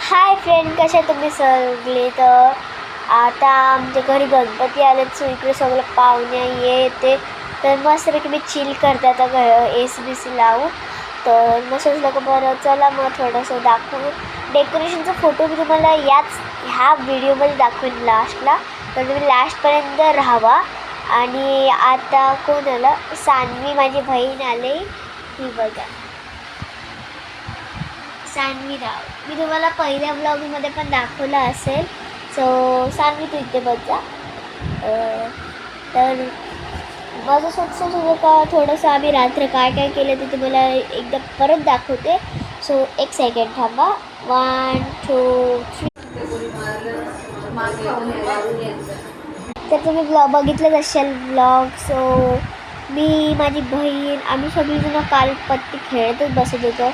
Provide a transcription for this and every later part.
Hi friend, कशा तुम्ही सगळे. तर आता आमच्या घरी गणपती आलेत, सो इकडे सगळं पाहुणे येते. तर मस्तपैकी मी चिल करते आता AC लावून. तर मग सोचलं का बरं चला मग थोडंसं दाखवू. डेकोरेशनचा फोटो मी तुम्हाला ह्या व्हिडिओमध्ये दाखवेन लास्टला, तर तुम्ही लास्टपर्यंत राहावा. आणि आता कोण आलं, सान्वी माझी बहीण आले, ही बघा सान्वी राव. मी तुम्हाला पहिल्या ब्लॉगमध्ये पण दाखवलं असेल. सो सान्वी तू इथे बघा. तर माझं स्वतः का थोडंसं आम्ही रात्र काय काय केलं ते तुम्हाला एकदा परत दाखवते. सो एक सेकंड थांबा. 1 2 3. तर तुम्ही बघितलंच असेल ब्लॉग. सो मी माझी बहीण आम्ही सगळीजणं काल पत्ती खेळतच बसत होतो.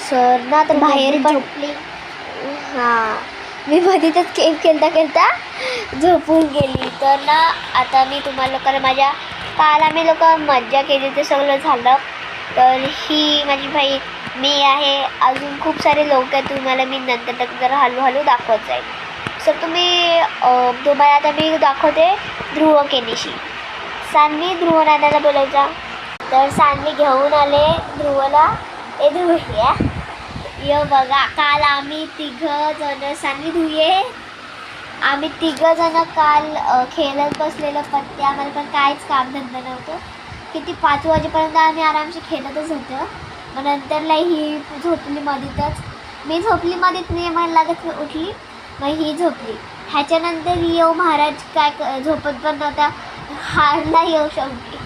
सर ना तर बाहेर झोपली. हां, मी मध्येच गेम खेळता झोपून गेली. तर ना आता मी तुम्हाला कारण माझ्या काल आम्ही लोक मज्जा केली, ते सगळं झालं. तर ही माझी बहीण, मी आहे, अजून खूप सारे लोक आहेत. तुम्हाला मी नंतर हळूहळू दाखवत जाईल. सर तुम्हाला आता मी दाखवते ध्रुव केनीशी. सान्वी ध्रुव नानाला बोलायचा. तर सान्वी घेऊन आले ध्रुवला. ध्रुव ये बघा, काल आम्ही तिघंजणं, सान्वी धुये, आम्ही तिघंजणं काल खेळत बसलेलं पत्ते. आम्हाला पण काहीच कामधंदा नव्हतं. किती 5 वाजेपर्यंत आम्ही आरामशी खेळतच होतो. मग नंतरला ही झोपली मध्येच, मी झोपली मध्येच, मी मला लागत उठली, मग ही झोपली. ह्याच्यानंतर येऊ महाराज काय झोपत पण नव्हता, हारला येऊ शेवटी.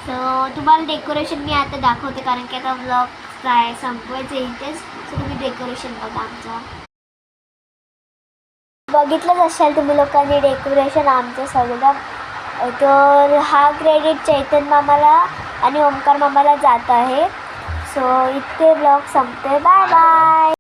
सो तुम्हाला डेकोरेशन मी आता दाखवते, कारण की आता ब्लॉग काय संपवायचं इथेच. सो तुम्ही डेकोरेशन बघा आमचं. बघितलंच असाल तुम्ही लोकांनी डेकोरेशन आमचं सगळं. तर हा क्रेडिट चैतन मामाला आणि ओमकार मामाला जात आहे. सो इतके ब्लॉग संपते. Bye bye.